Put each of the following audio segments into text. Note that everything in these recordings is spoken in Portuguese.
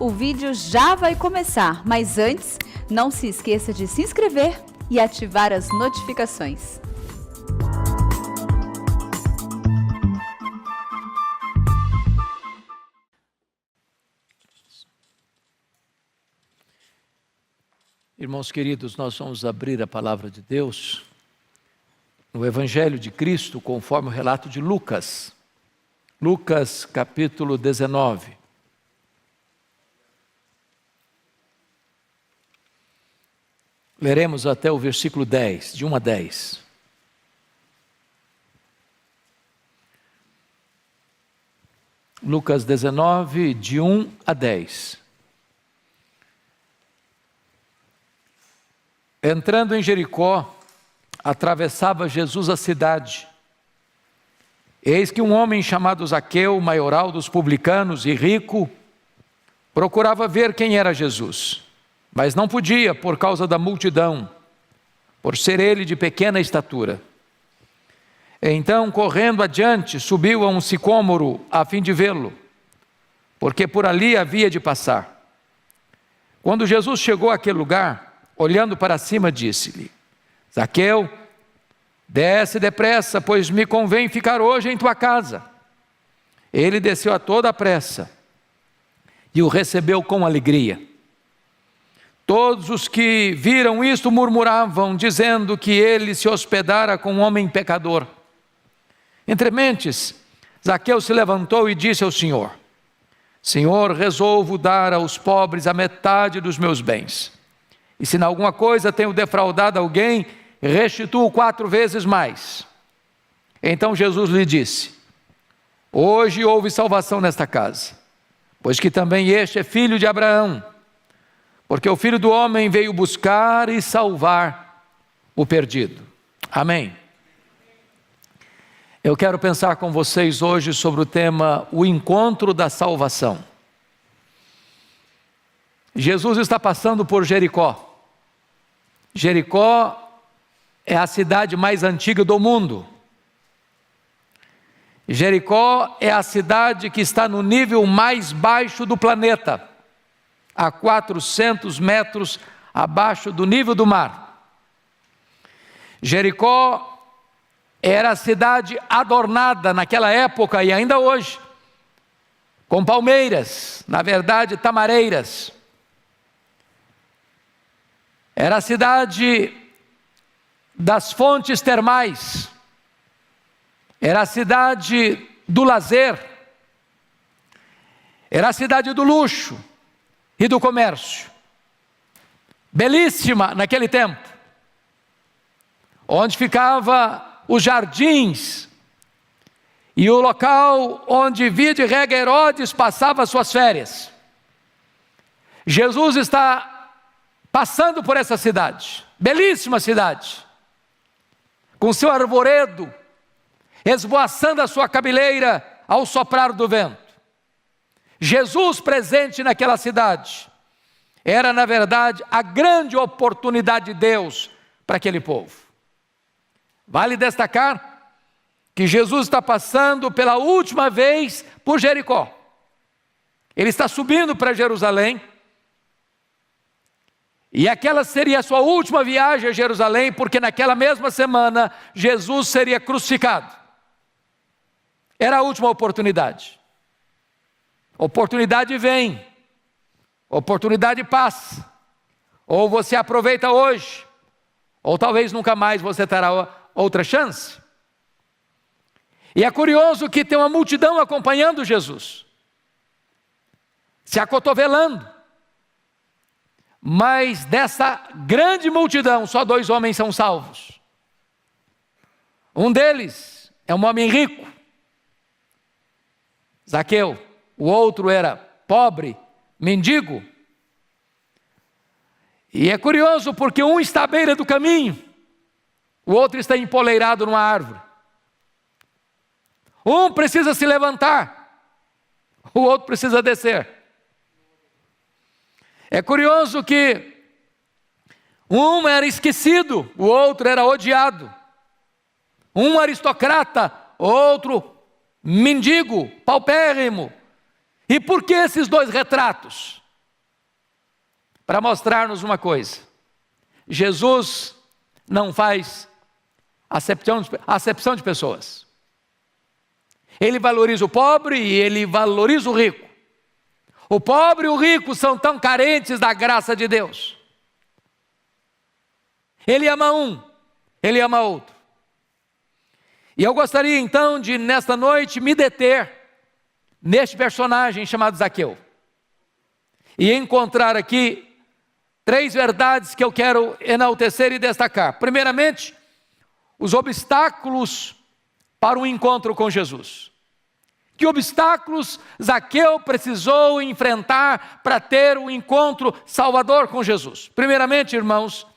o vídeo já vai começar, mas antes, não se esqueça de se inscrever e ativar as notificações. Irmãos queridos, nós vamos abrir a palavra de Deus no Evangelho de Cristo, conforme o relato de Lucas. Lucas, capítulo 19. Leremos até o versículo 10, de 1 a 10. Lucas 19, de 1 a 10. Entrando em Jericó, atravessava Jesus a cidade. Eis que um homem chamado Zaqueu, maioral dos publicanos e rico, procurava ver quem era Jesus, mas não podia por causa da multidão, por ser ele de pequena estatura. Então, correndo adiante, subiu a um sicômoro a fim de vê-lo, porque por ali havia de passar. Quando Jesus chegou àquele lugar, olhando para cima, disse-lhe: Zaqueu, desce depressa, pois me convém ficar hoje em tua casa. Ele desceu a toda pressa e o recebeu com alegria. Todos os que viram isto murmuravam, dizendo que ele se hospedara com um homem pecador. Entre mentes, Zaqueu se levantou e disse ao Senhor: Senhor, resolvo dar aos pobres a metade dos meus bens. E se em alguma coisa tenho defraudado alguém, restituo 4 vezes mais. Então Jesus lhe disse: hoje houve salvação nesta casa, pois que também este é filho de Abraão, porque o Filho do Homem veio buscar e salvar o perdido. Amém. Eu quero pensar com vocês hoje sobre o tema o encontro da salvação. Jesus está passando por Jericó. Jericó é a cidade mais antiga do mundo. Jericó é a cidade que está no nível mais baixo do planeta, a 400 metros abaixo do nível do mar. Jericó era a cidade adornada naquela época e ainda hoje, com palmeiras, na verdade tamareiras. Era a cidade das fontes termais, era a cidade do lazer, era a cidade do luxo e do comércio. Belíssima naquele tempo, onde ficava os jardins e o local onde via de regra Herodes passava suas férias. Jesus está passando por essa cidade, belíssima cidade, com seu arvoredo, esvoaçando a sua cabeleira ao soprar do vento. Jesus presente naquela cidade, era na verdade a grande oportunidade de Deus para aquele povo. Vale destacar que Jesus está passando pela última vez por Jericó. Ele está subindo para Jerusalém, e aquela seria a sua última viagem a Jerusalém, porque naquela mesma semana Jesus seria crucificado. Era a última oportunidade. Oportunidade vem, oportunidade passa. Ou você aproveita hoje, ou talvez nunca mais você terá outra chance. E é curioso que tem uma multidão acompanhando Jesus, se acotovelando. Mas dessa grande multidão, só 2 homens são salvos. Um deles é um homem rico, Zaqueu. O outro era pobre, mendigo. E é curioso porque um está à beira do caminho, o outro está empoleirado numa árvore. Um precisa se levantar, o outro precisa descer. É curioso que um era esquecido, o outro era odiado. Um aristocrata, outro mendigo, paupérrimo. E por que esses 2 retratos? para mostrar-nos uma coisa: Jesus não faz acepção de pessoas. Ele valoriza o pobre e ele valoriza o rico. O pobre e o rico são tão carentes da graça de Deus. Ele ama um, ele ama outro. E eu gostaria então de, nesta noite, me deter neste personagem chamado Zaqueu e encontrar aqui 3 verdades que eu quero enaltecer e destacar. Primeiramente, os obstáculos para o encontro com Jesus. Que obstáculos Zaqueu precisou enfrentar para ter um encontro salvador com Jesus? Primeiramente, irmãos,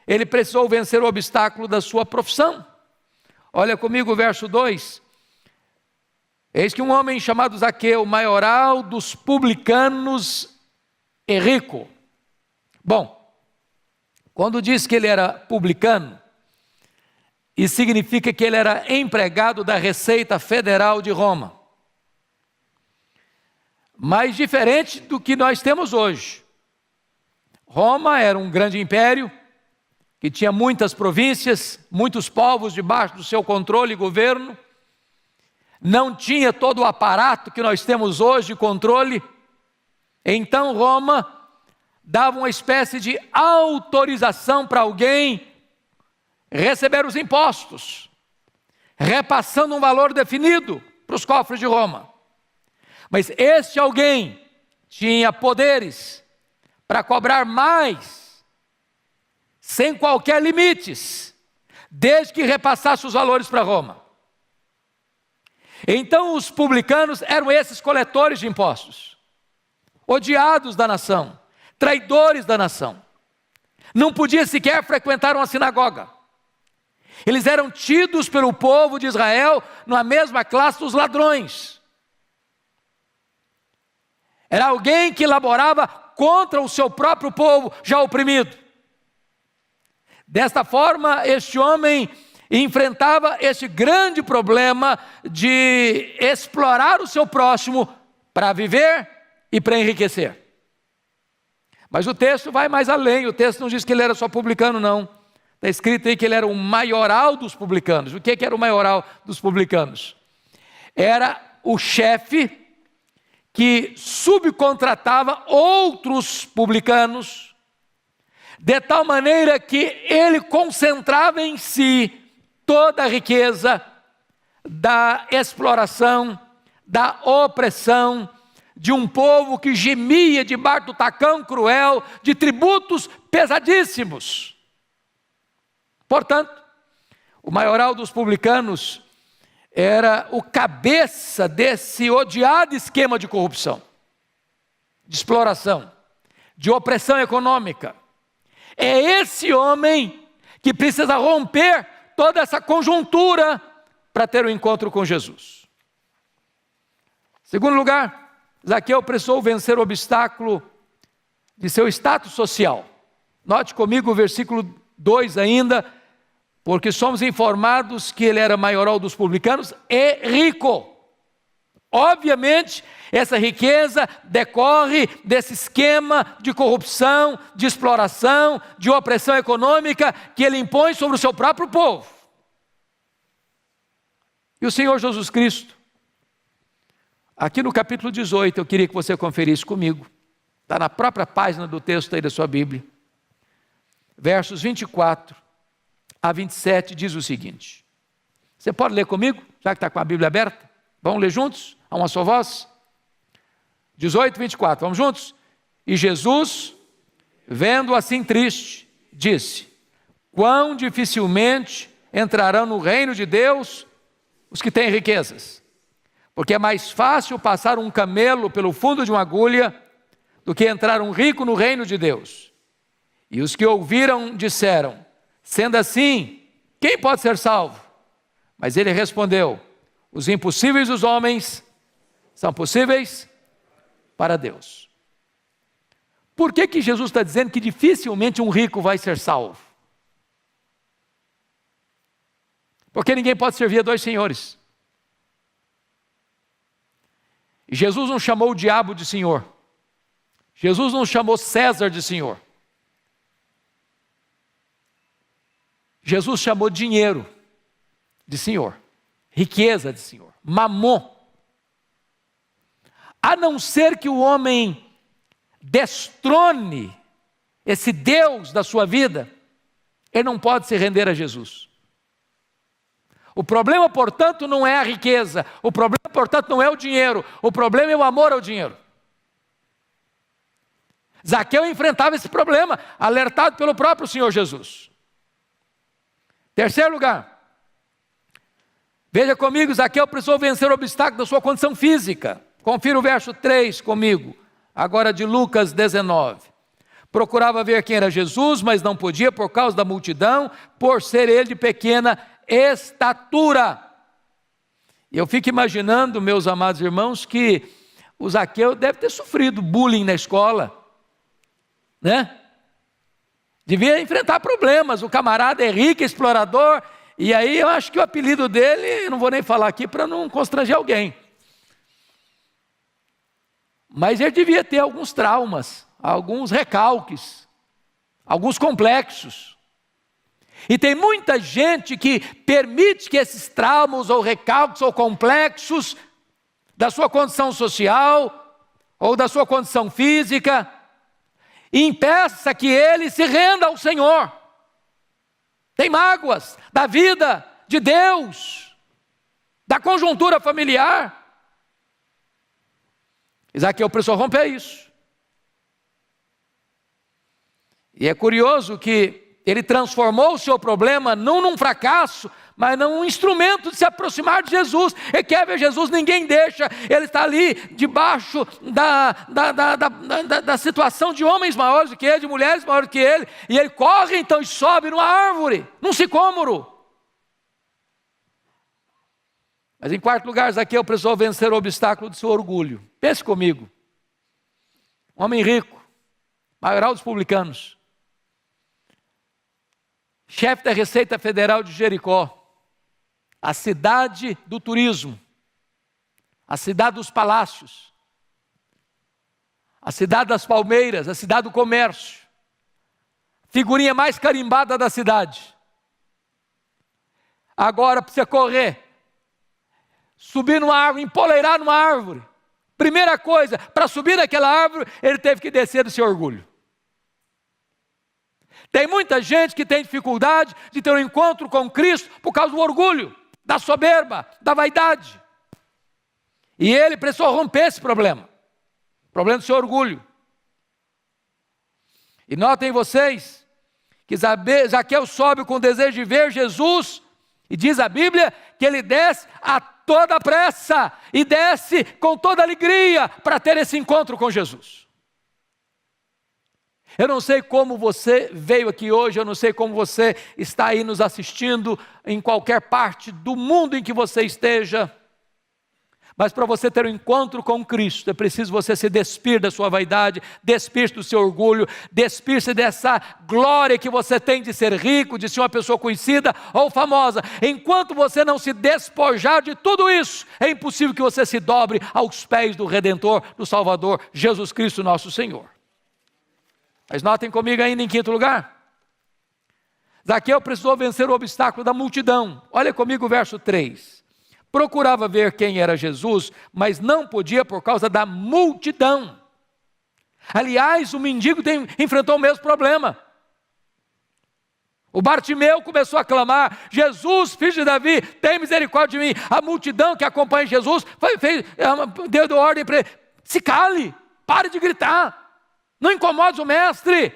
ele precisou vencer o obstáculo da sua profissão. Olha comigo o verso 2. Eis que um homem chamado Zaqueu, maioral dos publicanos e rico. Bom, quando diz que ele era publicano, isso significa que ele era empregado da Receita Federal de Roma. Mas diferente do que nós temos hoje. Roma era um grande império, que tinha muitas províncias, muitos povos debaixo do seu controle e governo. Não tinha todo o aparato que nós temos hoje de controle. Então Roma dava uma espécie de autorização para alguém receber os impostos, repassando um valor definido para os cofres de Roma. Mas este alguém tinha poderes para cobrar mais, sem qualquer limites, desde que repassasse os valores para Roma. Então os publicanos eram esses coletores de impostos, odiados da nação, traidores da nação. Não podia sequer frequentar uma sinagoga. Eles eram tidos pelo povo de Israel na mesma classe dos ladrões. Era alguém que laborava contra o seu próprio povo, já oprimido. Desta forma, este homem enfrentava este grande problema de explorar o seu próximo para viver e para enriquecer. Mas o texto vai mais além, o texto não diz que ele era só publicano, não. Está escrito aí que ele era o maioral dos publicanos. O que era o maioral dos publicanos? Era o chefe que subcontratava outros publicanos, de tal maneira que ele concentrava em si toda a riqueza da exploração, da opressão, de um povo que gemia debaixo do tacão cruel, de tributos pesadíssimos. Portanto, o maioral dos publicanos era o cabeça desse odiado esquema de corrupção, de exploração, de opressão econômica. É esse homem que precisa romper toda essa conjuntura para ter um encontro com Jesus. Segundo lugar, Zaqueu precisou vencer o obstáculo de seu status social. Note comigo o versículo 2 ainda, porque somos informados que ele era maioral dos publicanos e rico. Obviamente, essa riqueza decorre desse esquema de corrupção, de exploração, de opressão econômica que ele impõe sobre o seu próprio povo. E o Senhor Jesus Cristo, aqui no capítulo 18, eu queria que você conferisse comigo, está na própria página do texto aí da sua Bíblia, versos 24 a 27, diz o seguinte. Você pode ler comigo, já que está com a Bíblia aberta? Vamos ler juntos, a uma só voz? 18, 24, vamos juntos? E Jesus, vendo assim triste, disse: quão dificilmente entrarão no reino de Deus os que têm riquezas, porque é mais fácil passar um camelo pelo fundo de uma agulha do que entrar um rico no reino de Deus. E os que ouviram disseram: sendo assim, quem pode ser salvo? Mas ele respondeu: os impossíveis dos homens são possíveis para Deus. Por que Jesus está dizendo que dificilmente um rico vai ser salvo? Porque ninguém pode servir a dois senhores. Jesus não chamou o diabo de senhor. Jesus não chamou César de senhor. Jesus chamou dinheiro de senhor, riqueza de senhor, mamon. A não ser que o homem destrone esse Deus da sua vida, ele não pode se render a Jesus. O problema, portanto, não é a riqueza, o problema, portanto, não é o dinheiro, o problema é o amor ao dinheiro. Zaqueu enfrentava esse problema, alertado pelo próprio Senhor Jesus. Terceiro lugar, veja comigo, Zaqueu precisou vencer o obstáculo da sua condição física. Confira o verso 3 comigo, agora de Lucas 19. Procurava ver quem era Jesus, mas não podia por causa da multidão, por ser ele de pequena estatura. E eu fico imaginando, meus amados irmãos, que o Zaqueu deve ter sofrido bullying na escola, né? Devia enfrentar problemas, o camarada é rico, é explorador, e aí eu acho que o apelido dele, não vou nem falar aqui para não constranger alguém. Mas ele devia ter alguns traumas, alguns recalques, alguns complexos. E tem muita gente que permite que esses traumas ou recalques ou complexos da sua condição social ou da sua condição física impeça que ele se renda ao Senhor. Tem mágoas da vida, de Deus, da conjuntura familiar. Zaqueu precisou romper isso. E é curioso que ele transformou o seu problema não num fracasso, mas num instrumento de se aproximar de Jesus. Ele quer ver Jesus, ninguém deixa. Ele está ali debaixo da situação de homens maiores do que ele, de mulheres maiores do que ele. E ele corre então e sobe numa árvore, num sicômoro. Mas em quarto lugar, Zaqueu precisou vencer o obstáculo do seu orgulho. Pense comigo. Um homem rico, maioral dos publicanos, chefe da Receita Federal de Jericó, a cidade do turismo, a cidade dos palácios, a cidade das palmeiras, a cidade do comércio, figurinha mais carimbada da cidade. Agora precisa correr, subir numa árvore, empoleirar numa árvore. Primeira coisa, para subir naquela árvore, ele teve que descer do seu orgulho. Tem muita gente que tem dificuldade de ter um encontro com Cristo por causa do orgulho, da soberba, da vaidade. E ele precisou romper esse problema. O problema do seu orgulho. E notem vocês que Zaqueu sobe com o desejo de ver Jesus, e diz a Bíblia que ele desce a toda pressa e desce com toda alegria para ter esse encontro com Jesus. Eu não sei como você veio aqui hoje, eu não sei como você está aí nos assistindo em qualquer parte do mundo em que você esteja, mas para você ter um encontro com Cristo, é preciso você se despir da sua vaidade, despir-se do seu orgulho, despir-se dessa glória que você tem de ser rico, de ser uma pessoa conhecida ou famosa. Enquanto você não se despojar de tudo isso, é impossível que você se dobre aos pés do Redentor, do Salvador, Jesus Cristo nosso Senhor. Mas notem comigo ainda em quinto lugar. Zaqueu precisou vencer o obstáculo da multidão. Olha comigo o verso 3. Procurava ver quem era Jesus, mas não podia por causa da multidão. Aliás, o mendigo enfrentou o mesmo problema. O Bartimeu começou a clamar: Jesus, filho de Davi, tem misericórdia de mim. A multidão que acompanha Jesus deu ordem para ele: se cale, pare de gritar. Não incomode o mestre.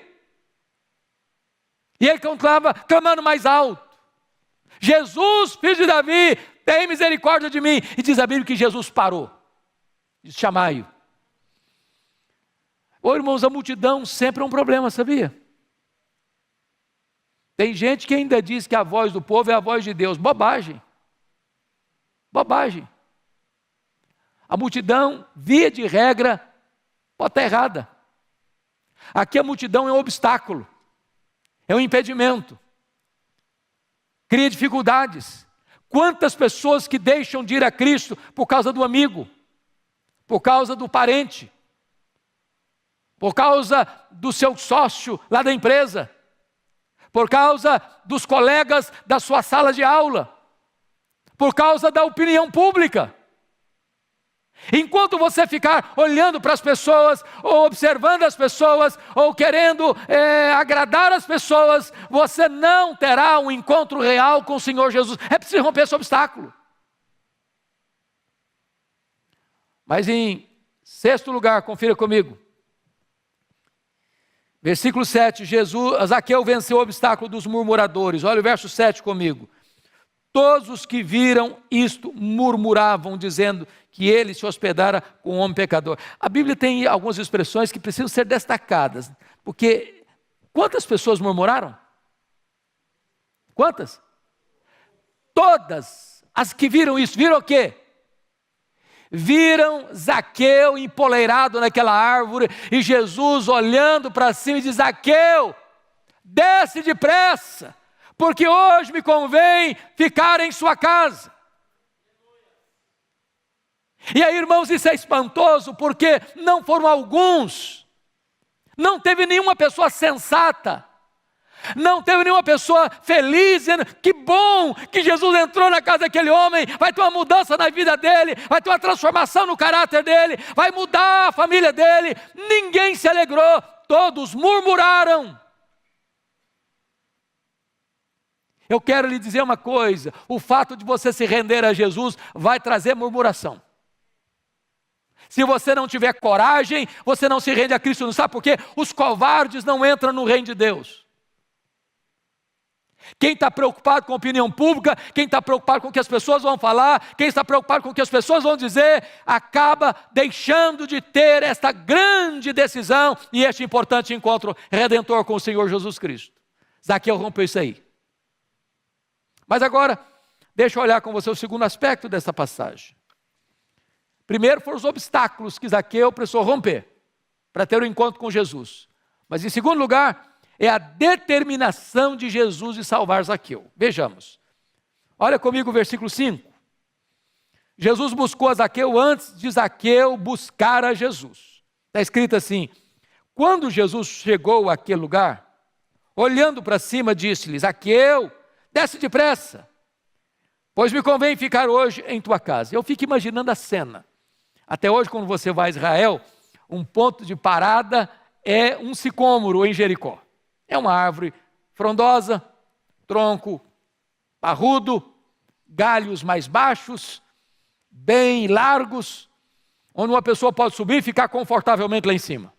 E ele continuava clamando mais alto: Jesus, filho de Davi, tem misericórdia de mim. E diz a Bíblia que Jesus parou. Diz: chamai-o. Ô irmãos, a multidão sempre é um problema, sabia? Tem gente que ainda diz que a voz do povo é a voz de Deus. Bobagem. Bobagem. A multidão, via de regra, pode estar errada. Aqui a multidão é um obstáculo, é um impedimento, cria dificuldades. Quantas pessoas que deixam de ir a Cristo por causa do amigo, por causa do parente, por causa do seu sócio lá da empresa, por causa dos colegas da sua sala de aula, por causa da opinião pública. Enquanto você ficar olhando para as pessoas, ou observando as pessoas, ou querendo agradar as pessoas, você não terá um encontro real com o Senhor Jesus. É preciso romper esse obstáculo. Mas em sexto lugar, confira comigo. Versículo 7, Zaqueu venceu o obstáculo dos murmuradores. Olha o verso 7 comigo. Todos os que viram isto murmuravam, dizendo que ele se hospedara com um homem pecador. A Bíblia tem algumas expressões que precisam ser destacadas, porque quantas pessoas murmuraram? Quantas? Todas as que viram isso, viram o quê? Viram Zaqueu empoleirado naquela árvore, e Jesus olhando para cima e diz: Zaqueu, desce depressa, porque hoje me convém ficar em sua casa. E aí, irmãos, isso é espantoso, porque não foram alguns, não teve nenhuma pessoa sensata, não teve nenhuma pessoa feliz, dizendo: que bom que Jesus entrou na casa daquele homem, vai ter uma mudança na vida dele, vai ter uma transformação no caráter dele, vai mudar a família dele. Ninguém se alegrou, todos murmuraram. Eu quero lhe dizer uma coisa: o fato de você se render a Jesus vai trazer murmuração. Se você não tiver coragem, você não se rende a Cristo. Não sabe por quê? Os covardes não entram no reino de Deus. Quem está preocupado com a opinião pública, quem está preocupado com o que as pessoas vão falar, quem está preocupado com o que as pessoas vão dizer, acaba deixando de ter esta grande decisão e este importante encontro redentor com o Senhor Jesus Cristo. Zaqueu rompeu isso aí. Mas agora, deixa eu olhar com você o segundo aspecto dessa passagem. Primeiro foram os obstáculos que Zaqueu precisou romper para ter um encontro com Jesus. Mas em segundo lugar, é a determinação de Jesus de salvar Zaqueu. Vejamos. Olha comigo o versículo 5. Jesus buscou a Zaqueu antes de Zaqueu buscar a Jesus. Está escrito assim: quando Jesus chegou àquele lugar, olhando para cima, disse-lhe: Zaqueu, desce depressa, pois me convém ficar hoje em tua casa. Eu fico imaginando a cena. Até hoje, quando você vai a Israel, um ponto de parada é um sicômoro em Jericó. É uma árvore frondosa, tronco parrudo, galhos mais baixos, bem largos, onde uma pessoa pode subir e ficar confortavelmente lá em cima.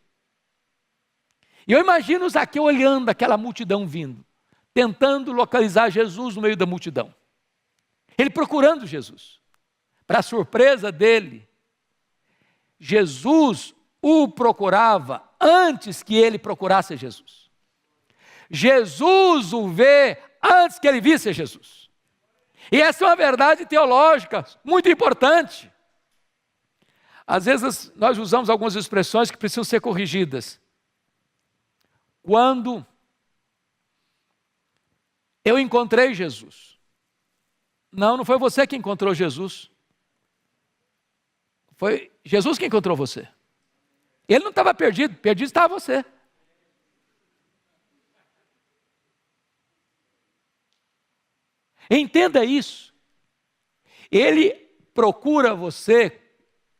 E eu imagino Zaqueu olhando aquela multidão vindo, tentando localizar Jesus no meio da multidão. Ele procurando Jesus. Para surpresa dele, Jesus o procurava antes que ele procurasse Jesus. Jesus o vê antes que ele visse Jesus. E essa é uma verdade teológica muito importante. Às vezes nós usamos algumas expressões que precisam ser corrigidas. Quando eu encontrei Jesus. Não foi você que encontrou Jesus. Foi Jesus que encontrou você. Ele não estava perdido, perdido estava você. Entenda isso. Ele procura você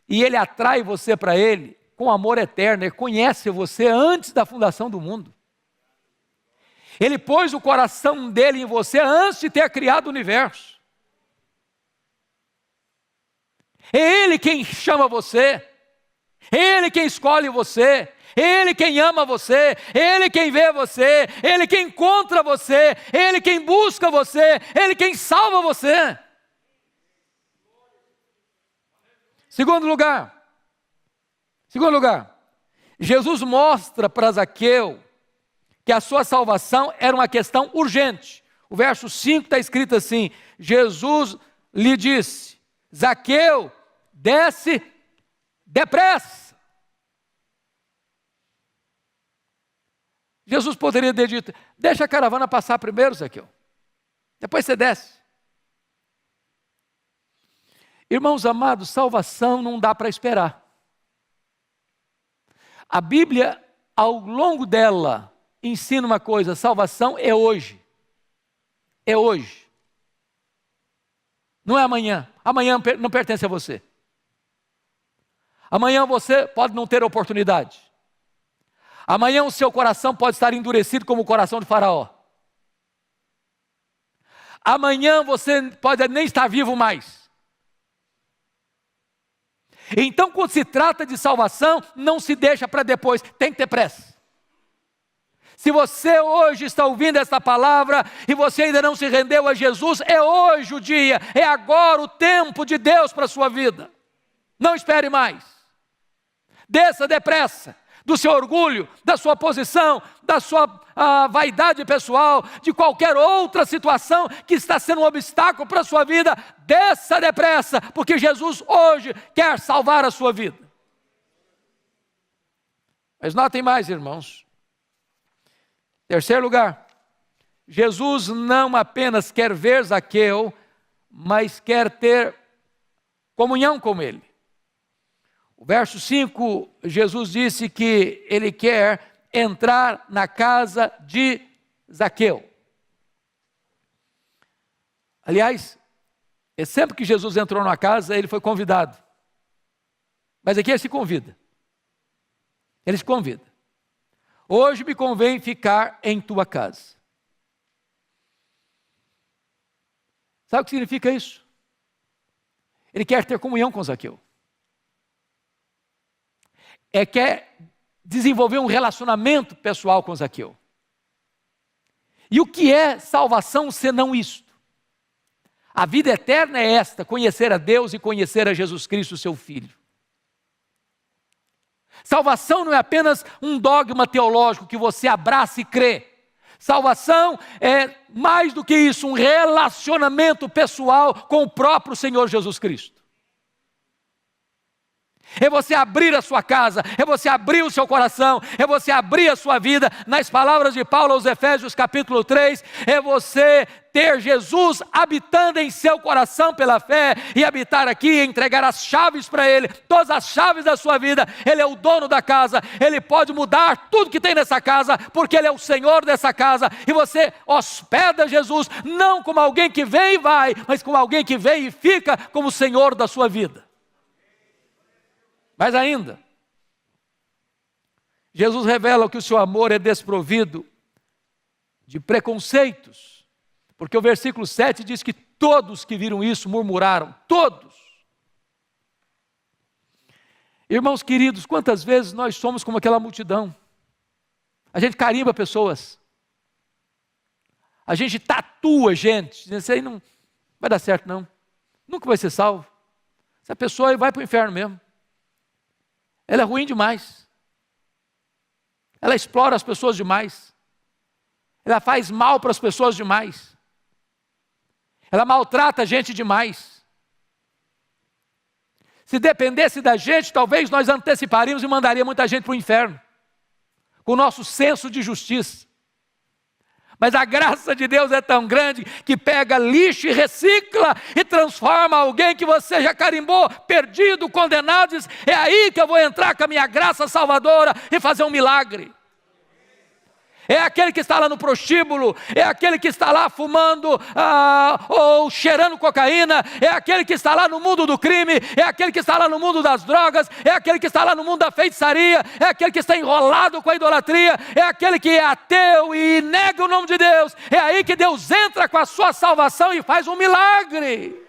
e ele atrai você para ele com amor eterno. Ele conhece você antes da fundação do mundo. Ele pôs o coração dele em você antes de ter criado o universo. É Ele quem chama você, é Ele quem escolhe você, é Ele quem ama você, é Ele quem vê você, é Ele quem encontra você, é Ele quem busca você, é Ele quem salva você. Segundo lugar, Jesus mostra para Zaqueu que a sua salvação era uma questão urgente. O verso 5 está escrito assim: Jesus lhe disse: Zaqueu, desce depressa. Jesus poderia ter dito: deixa a caravana passar primeiro, Zaqueu, depois você desce. Irmãos amados, salvação não dá para esperar. A Bíblia, ao longo dela, ensina uma coisa: salvação é hoje. É hoje. Não é amanhã. Amanhã não pertence a você. Amanhã você pode não ter oportunidade. Amanhã o seu coração pode estar endurecido como o coração de Faraó. Amanhã você pode nem estar vivo mais. Então, quando se trata de salvação, não se deixa para depois, tem que ter pressa. Se você hoje está ouvindo esta palavra e você ainda não se rendeu a Jesus, é hoje o dia, é agora o tempo de Deus para a sua vida. Não espere mais. Desça depressa do seu orgulho, da sua posição, da sua vaidade pessoal, de qualquer outra situação que está sendo um obstáculo para a sua vida. Desça depressa, porque Jesus hoje quer salvar a sua vida. Mas notem mais, irmãos. Terceiro lugar, Jesus não apenas quer ver Zaqueu, mas quer ter comunhão com ele. O verso 5, Jesus disse que ele quer entrar na casa de Zaqueu. Aliás, sempre que Jesus entrou na casa, ele foi convidado. Mas aqui ele se convida. Ele se convida. Hoje me convém ficar em tua casa. Sabe o que significa isso? Ele quer ter comunhão com Zaqueu. Quer desenvolver um relacionamento pessoal com Zaqueu. E o que é salvação senão isto? A vida eterna é esta: conhecer a Deus e conhecer a Jesus Cristo, seu Filho. Salvação não é apenas um dogma teológico que você abraça e crê. Salvação é mais do que isso, um relacionamento pessoal com o próprio Senhor Jesus Cristo. É você abrir a sua casa, é você abrir o seu coração, é você abrir a sua vida. Nas palavras de Paulo aos Efésios capítulo 3, é você ter Jesus habitando em seu coração pela fé, e habitar aqui, entregar as chaves para Ele, todas as chaves da sua vida. Ele é o dono da casa, Ele pode mudar tudo que tem nessa casa, porque Ele é o Senhor dessa casa, e você hospeda Jesus, não como alguém que vem e vai, mas como alguém que vem e fica como o Senhor da sua vida. Mas ainda, Jesus revela que o seu amor é desprovido de preconceitos, porque o versículo 7 diz que todos que viram isso murmuraram, todos. Irmãos queridos, quantas vezes nós somos como aquela multidão? A gente carimba pessoas, a gente tatua gente, dizendo: isso aí não vai dar certo não, nunca vai ser salvo, essa pessoa vai para o inferno mesmo. Ela é ruim demais. Ela explora as pessoas demais. Ela faz mal para as pessoas demais. Ela maltrata a gente demais. Se dependesse da gente, talvez nós anteciparíamos e mandaríamos muita gente para o inferno, com o nosso senso de justiça. Mas a graça de Deus é tão grande que pega lixo e recicla e transforma alguém que você já carimbou, perdido, condenado. Diz: é aí que eu vou entrar com a minha graça salvadora e fazer um milagre. É aquele que está lá no prostíbulo, é aquele que está lá fumando ou cheirando cocaína, é aquele que está lá no mundo do crime, é aquele que está lá no mundo das drogas, é aquele que está lá no mundo da feitiçaria, é aquele que está enrolado com a idolatria, é aquele que é ateu e nega o nome de Deus. É aí que Deus entra com a sua salvação e faz um milagre.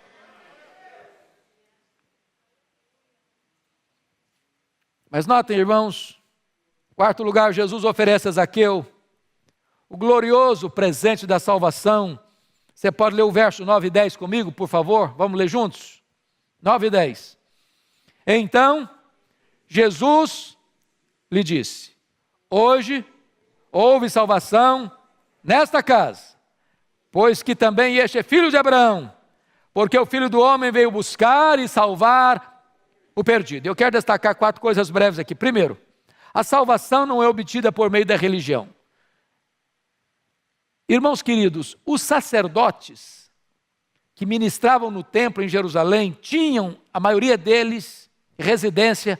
Mas notem, irmãos, em quarto lugar, Jesus oferece a Zaqueu o glorioso presente da salvação. Você pode ler o verso 9 e 10 comigo, por favor? Vamos ler juntos? 9 e 10. Então, Jesus lhe disse: hoje houve salvação nesta casa, pois que também este é filho de Abraão, porque o Filho do Homem veio buscar e salvar o perdido. Eu quero destacar 4 coisas breves aqui. Primeiro, a salvação não é obtida por meio da religião. Irmãos queridos, os sacerdotes que ministravam no templo em Jerusalém tinham, a maioria deles, residência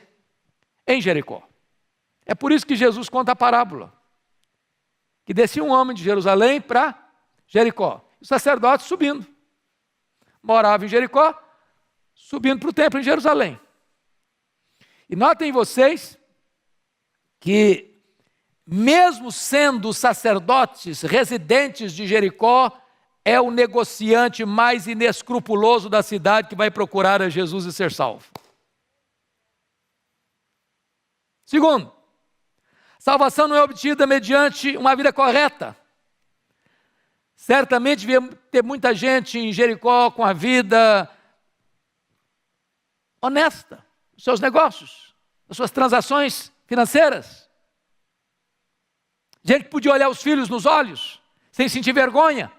em Jericó. É por isso que Jesus conta a parábola. que descia um homem de Jerusalém para Jericó. O sacerdote subindo. Morava em Jericó, subindo para o templo em Jerusalém. E notem vocês que, mesmo sendo sacerdotes residentes de Jericó, é o negociante mais inescrupuloso da cidade que vai procurar a Jesus e ser salvo. Segundo, salvação não é obtida mediante uma vida correta. Certamente devia ter muita gente em Jericó com a vida honesta, os seus negócios, as suas transações financeiras. Gente que podia olhar os filhos nos olhos, sem sentir vergonha.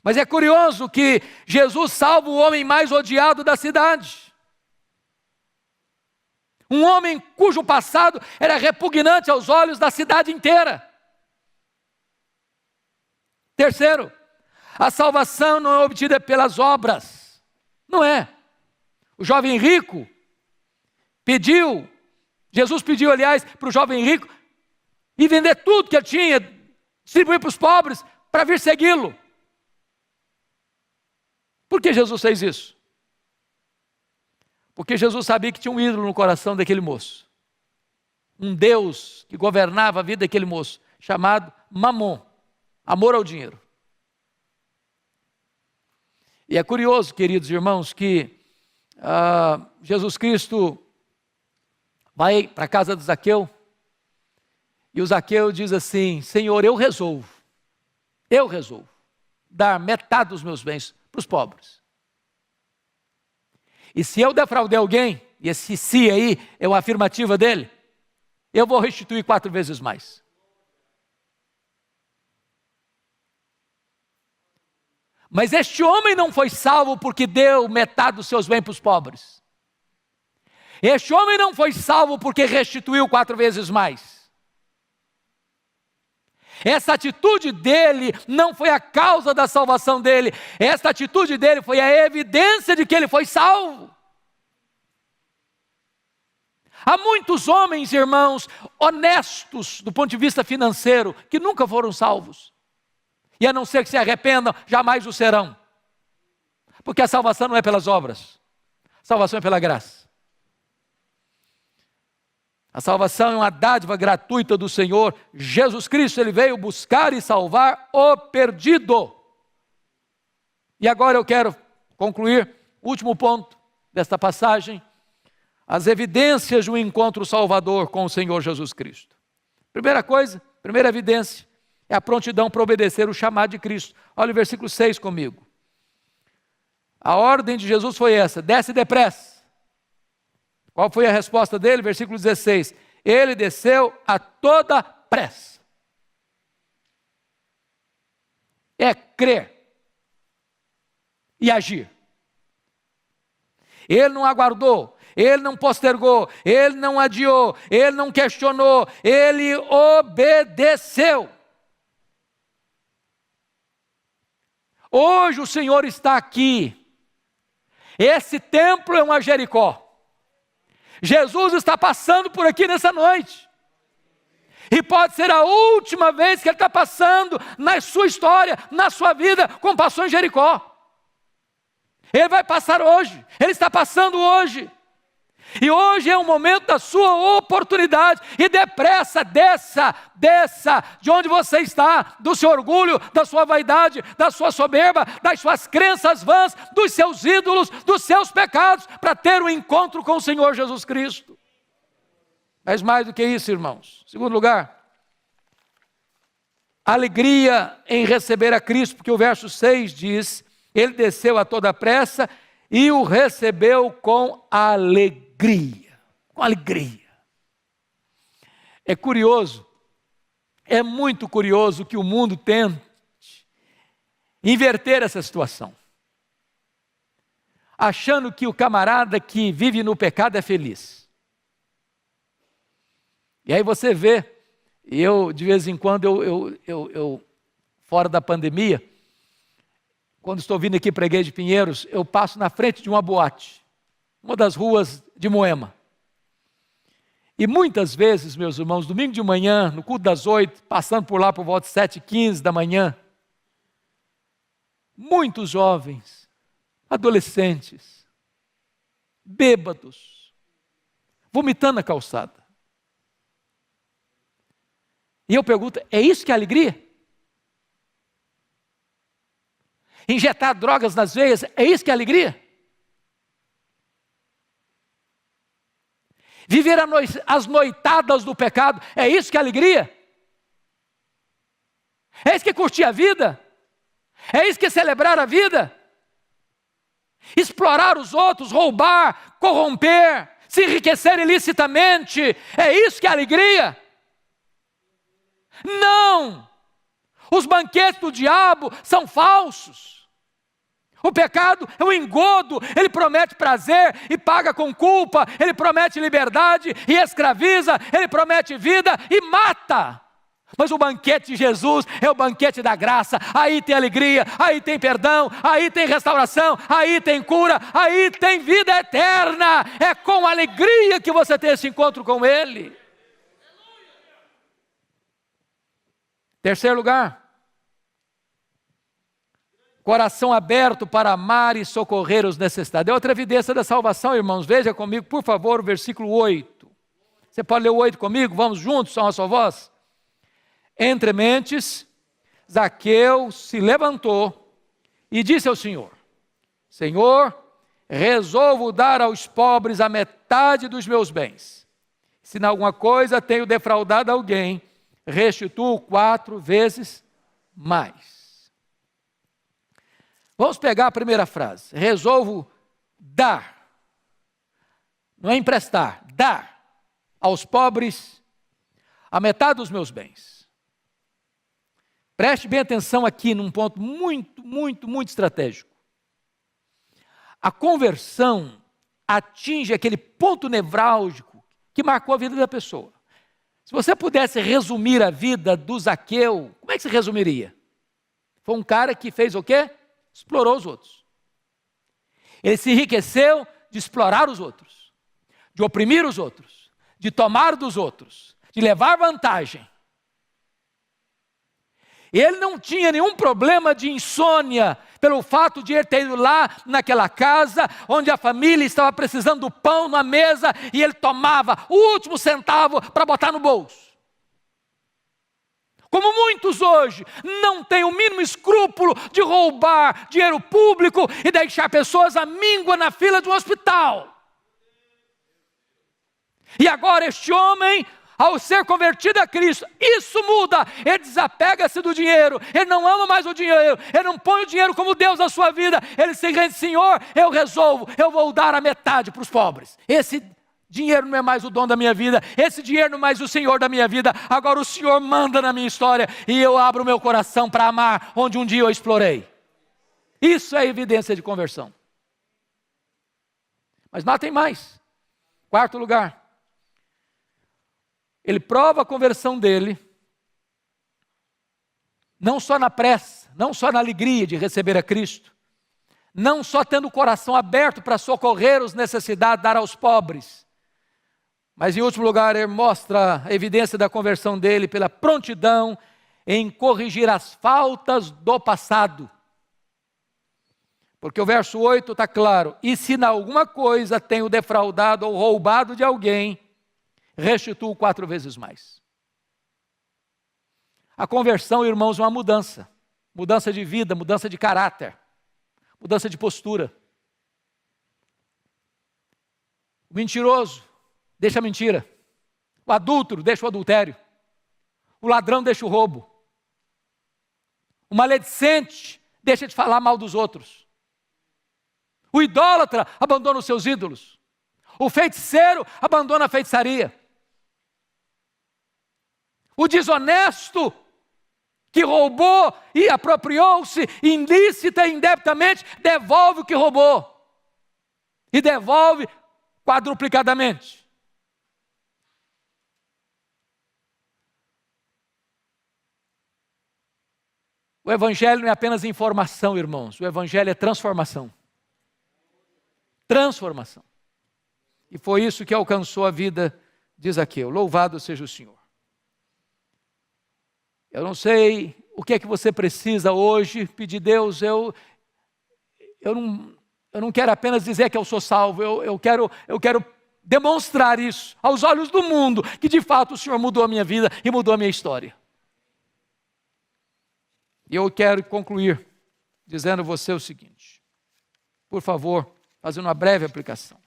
Mas é curioso que Jesus salva o homem mais odiado da cidade. Um homem cujo passado era repugnante aos olhos da cidade inteira. Terceiro, a salvação não é obtida pelas obras. Não é. O jovem rico Jesus pediu, aliás, para o jovem rico ir vender tudo que ele tinha, distribuir para os pobres, para vir segui-lo. Por que Jesus fez isso? Porque Jesus sabia que tinha um ídolo no coração daquele moço. Um Deus que governava a vida daquele moço, chamado Mamon, amor ao dinheiro. E é curioso, queridos irmãos, que Jesus Cristo vai para a casa de Zaqueu, e o Zaqueu diz assim: Senhor, eu resolvo dar metade dos meus bens para os pobres. E se eu defraudei alguém, e esse se aí é uma afirmativa dele, eu vou restituir 4 vezes mais. Mas este homem não foi salvo porque deu metade dos seus bens para os pobres. Este homem não foi salvo porque restituiu 4 vezes mais. Essa atitude dele não foi a causa da salvação dele. Essa atitude dele foi a evidência de que ele foi salvo. Há muitos homens, irmãos, honestos do ponto de vista financeiro, que nunca foram salvos. E a não ser que se arrependam, jamais o serão. Porque a salvação não é pelas obras. A salvação é pela graça. A salvação é uma dádiva gratuita do Senhor. Jesus Cristo, Ele veio buscar e salvar o perdido. E agora eu quero concluir o último ponto desta passagem. As evidências de um encontro salvador com o Senhor Jesus Cristo. Primeira evidência, é a prontidão para obedecer o chamado de Cristo. Olha o versículo 6 comigo. A ordem de Jesus foi essa: desce depressa. Qual foi a resposta dele? Versículo 16. Ele desceu a toda pressa. É crer e agir. Ele não aguardou, ele não postergou, ele não adiou, ele não questionou, ele obedeceu. Hoje o Senhor está aqui. Esse templo é uma Jericó. Jesus está passando por aqui nessa noite. E pode ser a última vez que Ele está passando na sua história, na sua vida, como passou em Jericó. Ele vai passar hoje. Ele está passando hoje. E hoje é o momento da sua oportunidade. E depressa, desça de onde você está, do seu orgulho, da sua vaidade, da sua soberba, das suas crenças vãs, dos seus ídolos, dos seus pecados, para ter um encontro com o Senhor Jesus Cristo. Mas mais do que isso, irmãos. Segundo lugar, alegria em receber a Cristo, porque o verso 6 diz: Ele desceu a toda pressa e o recebeu com alegria. Com alegria. É curioso, é muito curioso que o mundo tente inverter essa situação, achando que o camarada que vive no pecado é feliz. E aí você vê, eu de vez em quando, eu fora da pandemia, quando estou vindo aqui para a Igreja de Pinheiros, eu passo na frente de uma boate, uma das ruas de Moema. E muitas vezes, meus irmãos, domingo de manhã, no culto das 8, passando por lá por volta de 7h15 da manhã, muitos jovens, adolescentes, bêbados, vomitando na calçada. E eu pergunto, é isso que é alegria? Injetar drogas nas veias, é isso que é alegria? Viver as noitadas do pecado, é isso que é alegria? É isso que é curtir a vida? É isso que é celebrar a vida? Explorar os outros, roubar, corromper, se enriquecer ilicitamente, é isso que é alegria? Não! Os banquetes do diabo são falsos. O pecado é um engodo, ele promete prazer e paga com culpa, ele promete liberdade e escraviza, ele promete vida e mata. Mas o banquete de Jesus é o banquete da graça, aí tem alegria, aí tem perdão, aí tem restauração, aí tem cura, aí tem vida eterna. É com alegria que você tem esse encontro com Ele. Terceiro lugar, coração aberto para amar e socorrer os necessitados. É outra evidência da salvação, irmãos. Veja comigo, por favor, o versículo 8. Você pode ler o 8 comigo? Vamos juntos, só uma só voz. Entre mentes, Zaqueu se levantou e disse ao Senhor: Senhor, resolvo dar aos pobres a metade dos meus bens. Se em alguma coisa tenho defraudado alguém, restituo 4 vezes mais. Vamos pegar a primeira frase. Resolvo dar. Não é emprestar, dar aos pobres a metade dos meus bens. Preste bem atenção aqui num ponto muito estratégico. A conversão atinge aquele ponto nevrálgico que marcou a vida da pessoa. Se você pudesse resumir a vida do Zaqueu, como é que se resumiria? Foi um cara que fez o quê? Explorou os outros. Ele se enriqueceu de explorar os outros, de oprimir os outros, de tomar dos outros, de levar vantagem. Ele não tinha nenhum problema de insônia pelo fato de ele ter ido lá naquela casa onde a família estava precisando do pão na mesa e ele tomava o último centavo para botar no bolso. Como muitos hoje não têm o mínimo escrúpulo de roubar dinheiro público e deixar pessoas à míngua na fila de um hospital. E agora este homem, ao ser convertido a Cristo, isso muda, ele desapega-se do dinheiro, ele não ama mais o dinheiro, ele não põe o dinheiro como Deus na sua vida, ele se rende: Senhor, eu resolvo, eu vou dar a metade para os pobres. Esse dinheiro não é mais o dono da minha vida, esse dinheiro não é mais o Senhor da minha vida, agora o Senhor manda na minha história e eu abro o meu coração para amar onde um dia eu explorei. Isso é evidência de conversão. Mas lá tem mais. Quarto lugar. Ele prova a conversão dele, não só na pressa, não só na alegria de receber a Cristo, não só tendo o coração aberto para socorrer os necessitados, dar aos pobres, mas em último lugar ele mostra a evidência da conversão dele pela prontidão em corrigir as faltas do passado. Porque o verso 8 está claro: e se em alguma coisa tenho defraudado ou roubado de alguém, restituo 4 vezes mais. A conversão, irmãos, é uma mudança. Mudança de vida, mudança de caráter, mudança de postura. O mentiroso deixa a mentira. O adúltero deixa o adultério. O ladrão deixa o roubo. O maledicente deixa de falar mal dos outros. O idólatra abandona os seus ídolos. O feiticeiro abandona a feitiçaria. O desonesto que roubou e apropriou-se ilícita e indebitamente, devolve o que roubou. E devolve quadruplicadamente. O Evangelho não é apenas informação, irmãos. O Evangelho é transformação. Transformação. E foi isso que alcançou a vida de Zaqueu: louvado seja o Senhor. Eu não sei o que é que você precisa hoje pedir. Deus, eu não quero apenas dizer que eu sou salvo, eu quero demonstrar isso aos olhos do mundo, que de fato o Senhor mudou a minha vida e mudou a minha história. E eu quero concluir dizendo a você o seguinte, por favor, fazendo uma breve aplicação.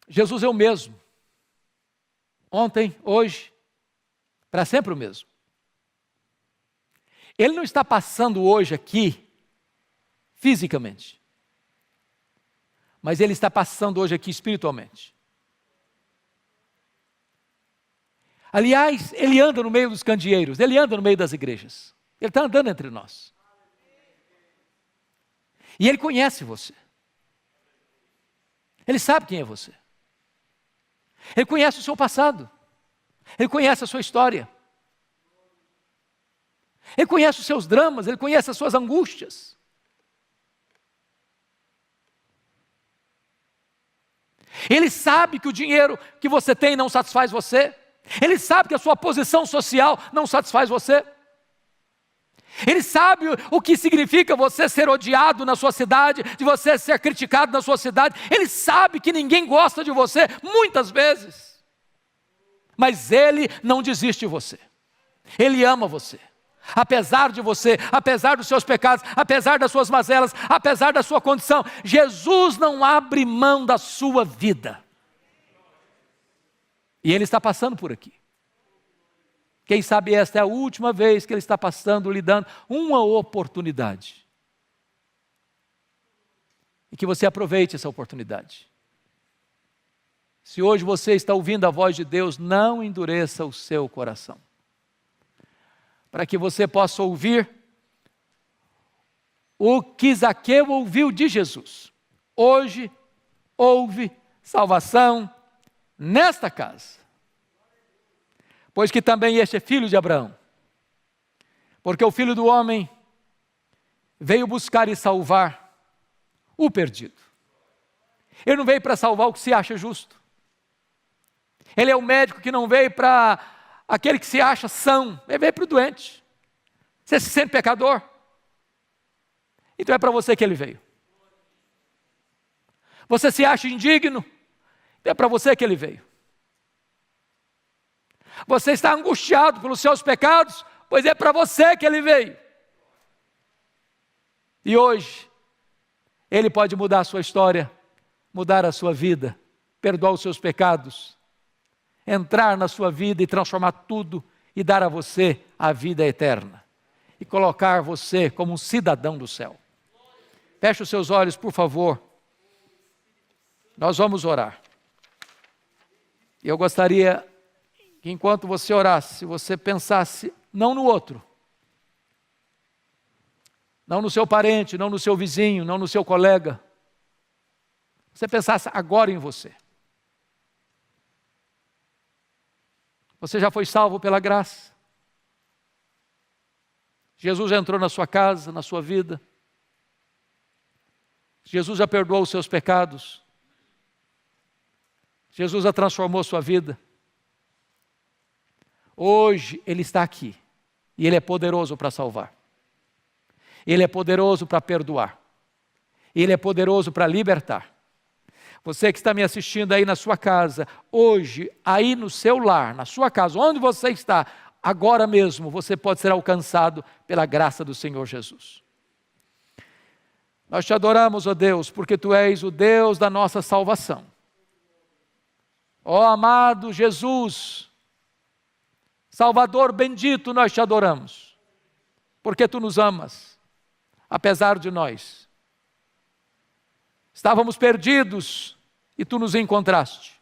Jesus é o mesmo, ontem, hoje, para sempre o mesmo. Ele não está passando hoje aqui, fisicamente, mas Ele está passando hoje aqui espiritualmente. Aliás, Ele anda no meio dos candeeiros, Ele anda no meio das igrejas, Ele está andando entre nós. E Ele conhece você. Ele sabe quem é você. Ele conhece o seu passado. Ele conhece a sua história. Ele conhece os seus dramas, Ele conhece as suas angústias. Ele sabe que o dinheiro que você tem não satisfaz você. Ele sabe que a sua posição social não satisfaz você. Ele sabe o que significa você ser odiado na sua cidade, de você ser criticado na sua cidade. Ele sabe que ninguém gosta de você, muitas vezes. Mas Ele não desiste de você. Ele ama você. Apesar de você, apesar dos seus pecados, apesar das suas mazelas, apesar da sua condição, Jesus não abre mão da sua vida. E Ele está passando por aqui. Quem sabe esta é a última vez que Ele está passando, lhe dando uma oportunidade. E que você aproveite essa oportunidade. Se hoje você está ouvindo a voz de Deus, não endureça o seu coração. Para que você possa ouvir o que Zaqueu ouviu de Jesus. Hoje houve salvação nesta casa. Pois que também este é filho de Abraão. Porque o Filho do Homem veio buscar e salvar o perdido. Ele não veio para salvar o que se acha justo. Ele é o médico que não veio para aquele que se acha são. Ele veio para o doente. Você se sente pecador? Então é para você que Ele veio. Você se acha indigno? Então é para você que Ele veio. Você está angustiado pelos seus pecados? Pois é para você que Ele veio. E hoje, Ele pode mudar a sua história, mudar a sua vida, perdoar os seus pecados, entrar na sua vida e transformar tudo e dar a você a vida eterna. E colocar você como um cidadão do céu. Feche os seus olhos, por favor. Nós vamos orar. E eu gostaria que enquanto você orasse, você pensasse não no outro, não no seu parente, não no seu vizinho, não no seu colega. Você pensasse agora em você. Você já foi salvo pela graça. Jesus entrou na sua casa, na sua vida. Jesus já perdoou os seus pecados. Jesus já transformou sua vida. Hoje Ele está aqui. E Ele é poderoso para salvar. Ele é poderoso para perdoar. Ele é poderoso para libertar. Você que está me assistindo aí na sua casa, hoje, aí no seu lar, na sua casa, onde você está, agora mesmo, você pode ser alcançado pela graça do Senhor Jesus. Nós te adoramos, ó Deus, porque Tu és o Deus da nossa salvação. Ó amado Jesus, Salvador bendito, nós te adoramos, porque Tu nos amas, apesar de nós. Estávamos perdidos e Tu nos encontraste.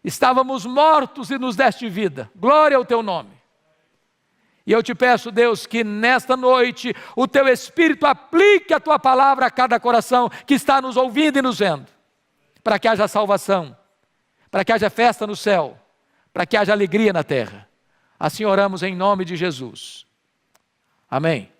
Estávamos mortos e nos deste vida. Glória ao Teu nome. E eu te peço, Deus, que nesta noite o Teu Espírito aplique a Tua palavra a cada coração que está nos ouvindo e nos vendo, para que haja salvação, para que haja festa no céu, para que haja alegria na terra. Assim oramos em nome de Jesus. Amém.